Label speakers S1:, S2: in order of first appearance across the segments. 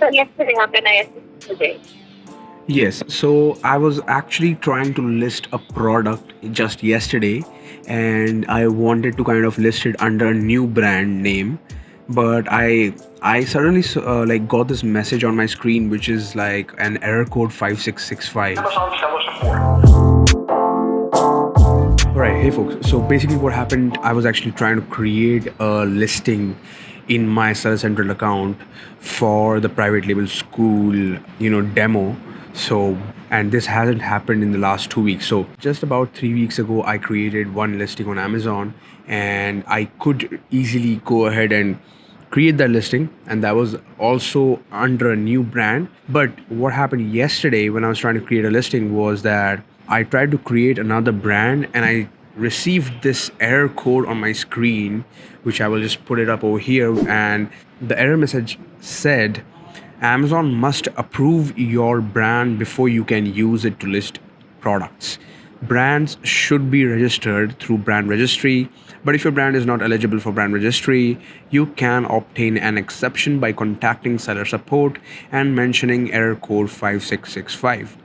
S1: Yesterday, how can I assist you today?
S2: Yes, so I was actually trying to list a product just yesterday, and I wanted to kind of list it under a new brand name, but I suddenly like got this message on my screen which is like an error code 5665.
S3: Amazon seller support.
S2: Alright, hey folks. So basically, what happened, I was actually trying to create a listing in my Seller Central account for the private label school, demo. So, and this hasn't happened in the last 2 weeks. So, just about 3 weeks ago, I created one listing on Amazon, and I could easily go ahead and create that listing, and that was also under a new brand. But what happened yesterday when I was trying to create a listing was that I tried to create another brand, and I received this error code on my screen, which I will just put it up over here. And the error message said, Amazon must approve your brand before you can use it to list products. Brands should be registered through brand registry, but if your brand is not eligible for brand registry, you can obtain an exception by contacting seller support and mentioning error code 5665.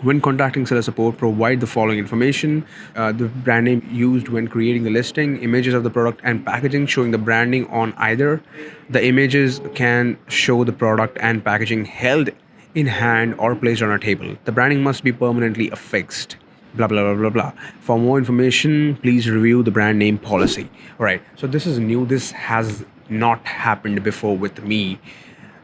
S2: When contacting seller support, provide the following information: the brand name used when creating the listing, images of the product and packaging showing the branding on either. The images can show the product and packaging held in hand or placed on a table. The branding must be permanently affixed. Blah blah blah blah blah. For more information, please review the brand name policy. All right. So this is new. This has not happened before with me.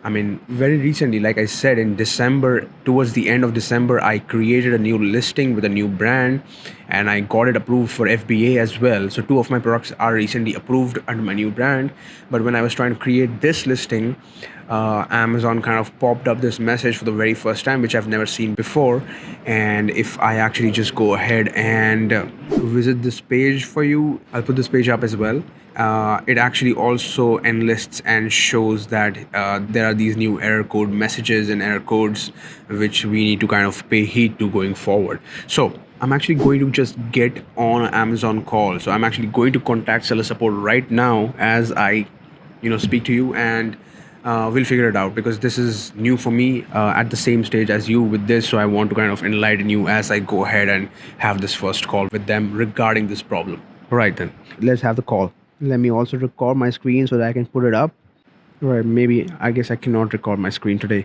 S2: I mean, very recently, like I said, in December, towards the end of December, I created a new listing with a new brand, and I got it approved for FBA as well. So two of my products are recently approved under my new brand. But when I was trying to create this listing, Amazon kind of popped up this message for the very first time, which I've never seen before. And if I actually just go ahead and visit this page for you, I'll put this page up as well. It actually also enlists and shows that there are these new error code messages and error codes which we need to kind of pay heed to going forward. So I'm actually going to just get on an Amazon call. So I'm actually going to contact seller support right now as I speak to you, and we'll figure it out, because this is new for me, at the same stage as you with this. So I want to kind of enlighten you as I go ahead and have this first call with them regarding this problem. All right, then let's have the call. Let me also record my screen so that I can put it up. Right, maybe I guess I cannot record my screen today.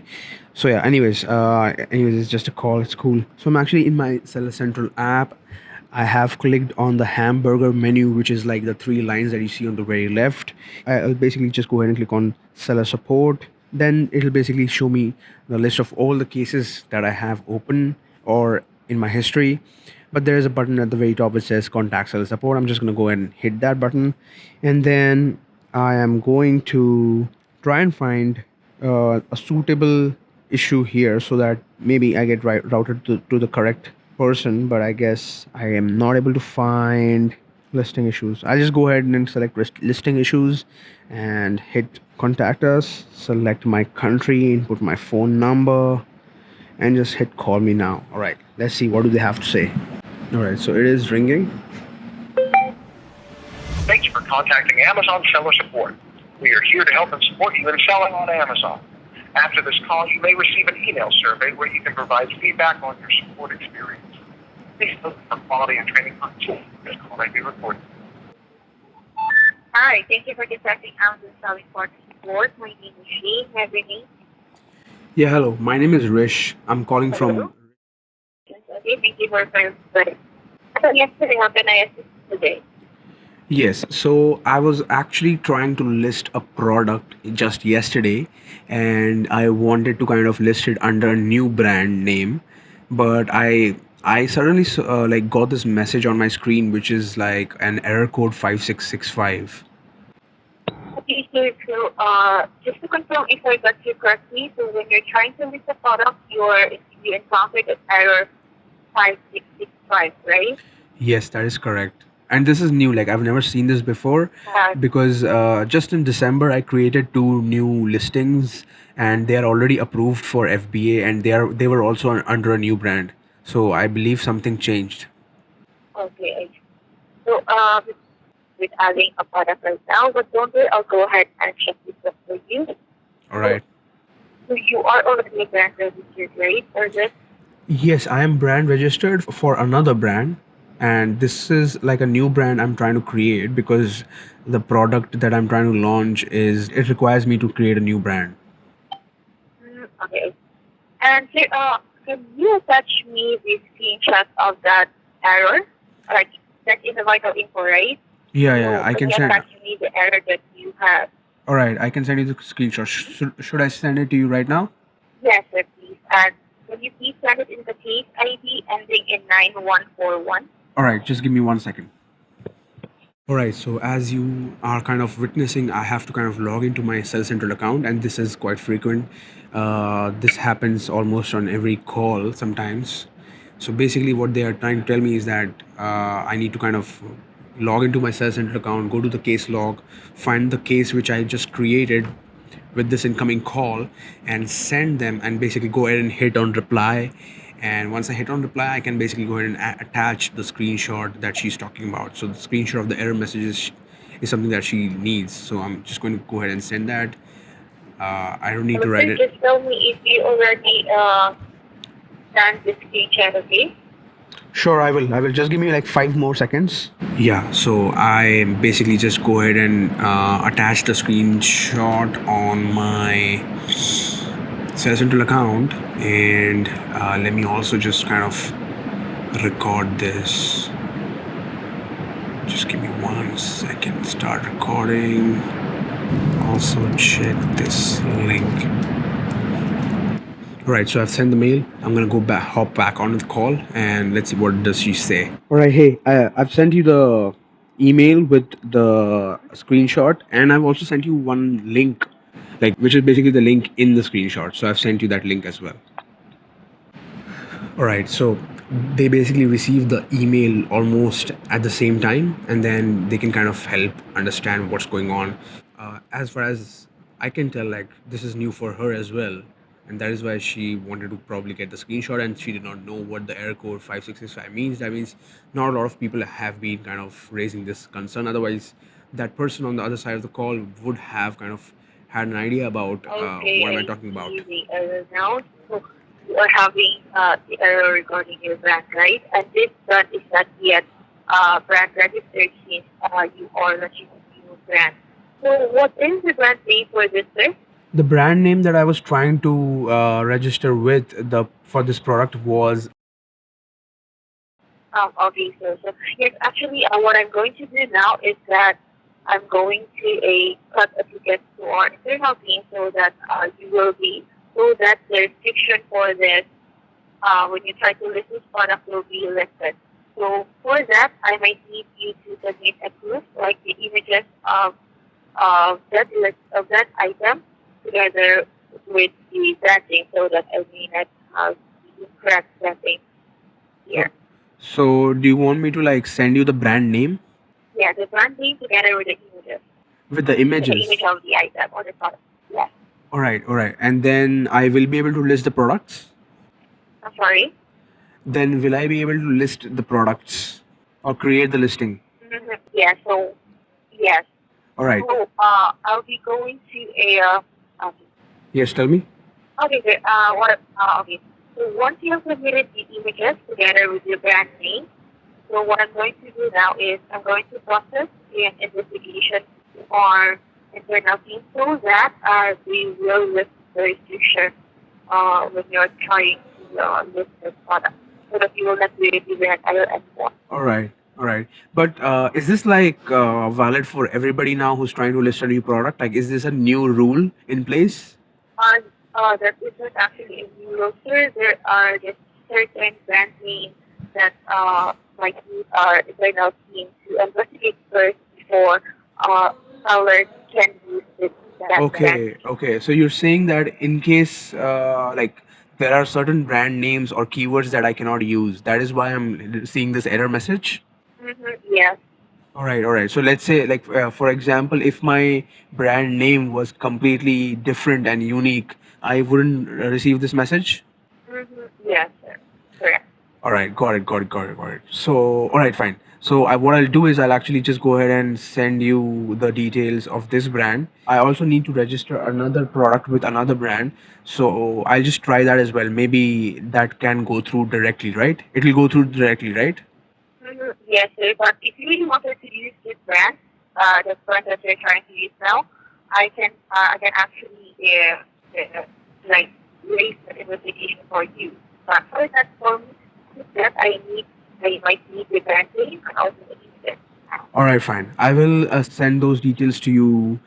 S2: So yeah, anyways, it's just a call. It's cool. So I'm actually in my Seller Central app. I have clicked on the hamburger menu, which is like the three lines that you see on the very left. I'll basically just go ahead and click on seller support. Then it'll basically show me the list of all the cases that I have open or in my history. But there is a button at the very top which says contact seller support. I'm just going to go ahead and hit that button. And then I am going to try and find a suitable issue here so that maybe I get routed to the correct person. But I guess I am not able to find listing issues. I'll just go ahead and select listing issues and hit contact us, select my country, input my phone number, and just hit call me now. All right, let's see what do they have to say. All right, so it is ringing.
S3: Thanks for contacting Amazon seller support. We are here to help and support you in selling on Amazon. After this call, you may receive an email survey where you can provide feedback on your support experience. Please note for quality and training purposes, this call may be recorded.
S1: Hi, thank you for contacting Amazon Selling Partner Support. My name is Shane. Have your name?
S2: Yeah, hello. My name is Rish. I'm calling from.
S1: Okay, thank you for your time. Yesterday, how can I assist you today?
S2: Yes, so I was actually trying to list a product just yesterday, and I wanted to kind of list it under a new brand name, but I suddenly like got this message on my screen which is like an error code 5665.
S1: Okay, so just to confirm if I got you correctly, so when you're trying to list a product, you encountered an error 5665, right?
S2: Yes, that is correct. And this is new, like I've never seen this before, because just in December I created two new listings, and they are already approved for FBA, and they were also under a new brand. So I believe something changed.
S1: Okay. So with adding a product right now, but don't worry, I'll go ahead and check this up for you.
S2: All right.
S1: So you are already brand registered, right? Or just
S2: Yes, I am brand registered for another brand, and this is like a new brand I'm trying to create because the product that I'm trying to launch is it requires me to create a new brand.
S1: okay. And sir, can you attach me the screenshot of that error? Like that's in the vital info, right?
S2: Yeah,
S1: So
S2: I
S1: can
S2: can
S1: you
S2: send.
S1: attach me the error that you have?
S2: All right, I can send you the screenshot. Should I send it to you right now?
S1: Yes, sir, please. And can you please send it in the case ID ending in 9141?
S2: All right, just give me 1 second. All right, so as you are kind of witnessing, I have to kind of log into my Cell Central account, and this is quite frequent. This happens almost on every call sometimes. So basically, what they are trying to tell me is that I need to kind of log into my Cell Central account, go to the case log, find the case which I just created with this incoming call, and send them, and basically go ahead and hit on reply. And once I hit on reply, I can basically go ahead and attach the screenshot that she's talking about. So the screenshot of the error messages is something that she needs, so I'm just going to go ahead and send that. I don't need to write
S1: Sir,
S2: it.
S1: just tell me if you already done the screenshot, okay?
S2: Sure, I will. Just give me like 5 more seconds. Yeah, so I basically just go ahead and attach the screenshot on my Cell Central account, and let me also just kind of record this. Just give me 1 second. Start recording. Also check this link. All right, so I've sent the mail. I'm gonna hop back onto the call, and let's see what does she say. All right, hey, I've sent you the email with the screenshot, and I've also sent you one link, like which is basically the link in the screenshot. So I've sent you that link as well. All right, so they basically receive the email almost at the same time, and then they can kind of help understand what's going on. As far as I can tell, like this is new for her as well, and that is why she wanted to probably get the screenshot, and she did not know what the error code 5665 means. That means not a lot of people have been kind of raising this concern. Otherwise, that person on the other side of the call would have kind of had an idea about
S1: Okay,
S2: what am I
S1: I
S2: talking about.
S1: see the error now. So you are having the error regarding your brand, right? And this brand is not yet brand registered since you are launching a new brand. So what is the brand name for this, sir?
S2: The brand name that I was trying to register with for this product was.
S1: Okay, so yes, actually, what I'm going to do now is that I'm going to cut a ticket to our internal team so that you will be, so that the restriction for this, when you try to list this product, will be listed. So for that, I might need you to submit a proof, like the images of that list of that item together with the branding, so that I may not have the incorrect branding here.
S2: So do you want me to like send you the brand name
S1: Yeah, the brand name together with the images,
S2: with the
S1: with the
S2: images?
S1: image of the item or the product. Yes.
S2: All right, and then I will be able to list the products.
S1: I'm sorry.
S2: Then will I be able to list the products or create the listing?
S1: Yeah. So yes.
S2: All right.
S1: So I'll be going to okay.
S2: Yes, tell me.
S1: Okay. Good. Okay. So once you have submitted the images together with your brand name, so what I'm going to do now is I'm going to process an investigation on internal team so that we will lift the restriction when you're trying to list the product, so that you will not be given an error anymore.
S2: All right. But is this like valid for everybody now who's trying to list a new product? Like, is this a new rule in place?
S1: That is not actually a new rule, sir. There are just certain brand names that might need our internal team to investigate first before sellers can use that brand.
S2: Okay. So you're saying that in case like there are certain brand names or keywords that I cannot use, that is why I'm seeing this error message.
S1: Yes.
S2: All right. So let's say, like, for example, if my brand name was completely different and unique, I wouldn't receive this message.
S1: Yes, sir. Correct.
S2: All right, got it. So, all right, fine. So, what I'll do is I'll actually just go ahead and send you the details of this brand. I also need to register another product with another brand. So, I'll just try that as well. Maybe that can go through directly, right? It'll go through directly, right?
S1: Yes, sir. But if you really wanted to use this brand, the brand that you're trying to use now, I can actually like raise the investigation for you. But for that, for me, that I might need the brand name and also the details.
S2: All right, fine. I will send those details to you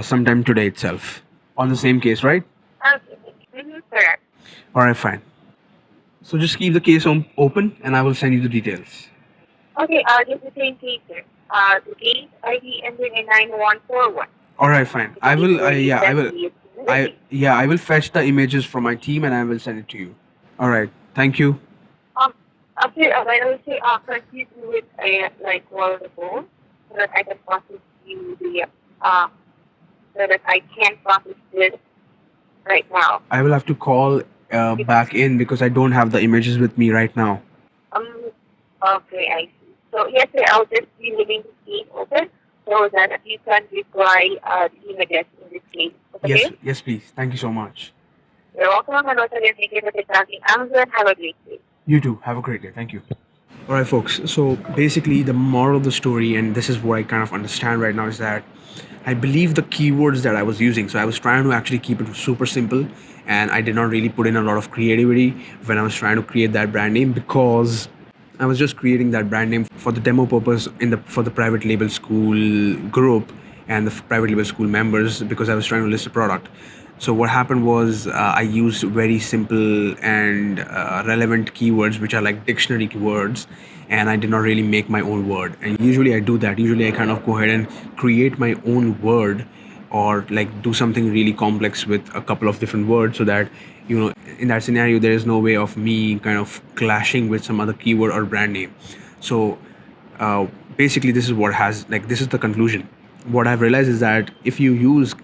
S2: sometime today itself on the same case, right?
S1: Okay. Correct.
S2: All right, fine. So just keep the case open and I will send you the details.
S1: Okay, just the same case, sir. The case ID ending in 9141.
S2: All right, fine. I will. I will fetch the images from my team and I will send it to you. All right. Thank you.
S1: After I will say continue with like one of the phone so that I can process you the so that I can process this right now.
S2: I will have to call back in because I don't have the images with me right now.
S1: Okay, I see. So yes, sir, I'll just be leaving the screen open so that you can reply the images in this case. Okay?
S2: Yes, please. Thank you so much.
S1: You're welcome, and once again, thank you for contacting Amazon. Have a great day.
S2: You too. Have a great day. Thank you. All right, folks. So basically, the moral of the story, and this is what I kind of understand right now, is that I believe the keywords that I was using. So I was trying to actually keep it super simple, and I did not really put in a lot of creativity when I was trying to create that brand name because I was just creating that brand name for the demo purpose for the private label school group and the private label school members because I was trying to list a product. So what happened was I used very simple and relevant keywords, which are like dictionary keywords, and I did not really make my own word. And usually I do that. Usually I kind of go ahead and create my own word or like do something really complex with a couple of different words so that, in that scenario, there is no way of me kind of clashing with some other keyword or brand name. So basically this is the conclusion. What I've realized is that if you use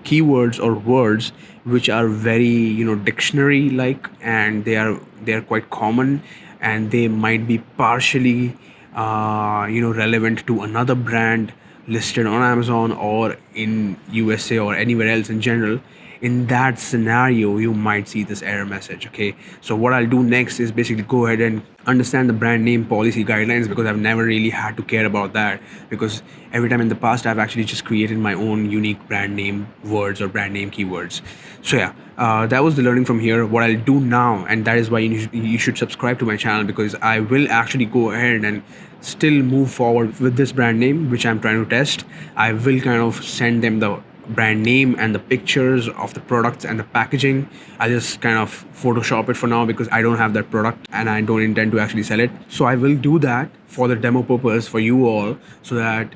S2: keywords or words which are very dictionary like and they are quite common and they might be partially relevant to another brand listed on Amazon or in USA or anywhere else in general, in that scenario you might see this error message. Okay, so what I'll do next is basically go ahead and understand the brand name policy guidelines because I've never really had to care about that because every time in the past I've actually just created my own unique brand name words or brand name keywords. So yeah, that was the learning from here. What I'll do now, and that is why you should subscribe to my channel, because I will actually go ahead and still move forward with this brand name which I'm trying to test. I will kind of send them the brand name and the pictures of the products and the packaging. I'll just kind of Photoshop it for now because I don't have that product and I don't intend to actually sell it. So I will do that for the demo purpose for you all so that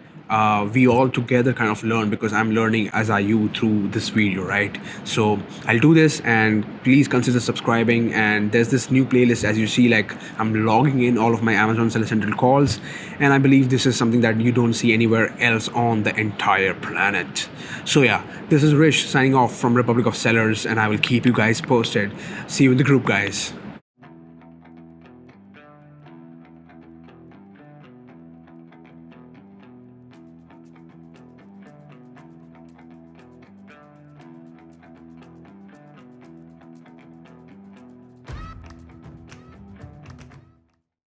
S2: we all together kind of learn, because I'm learning as I you through this video, right? So I'll do this, and please consider subscribing. And there's this new playlist, as you see, like I'm logging in all of my Amazon Seller Central calls, and I believe this is something that you don't see anywhere else on the entire planet. So yeah, this is Rich signing off from Republic of Sellers, and I will keep you guys posted. See you in the group, guys.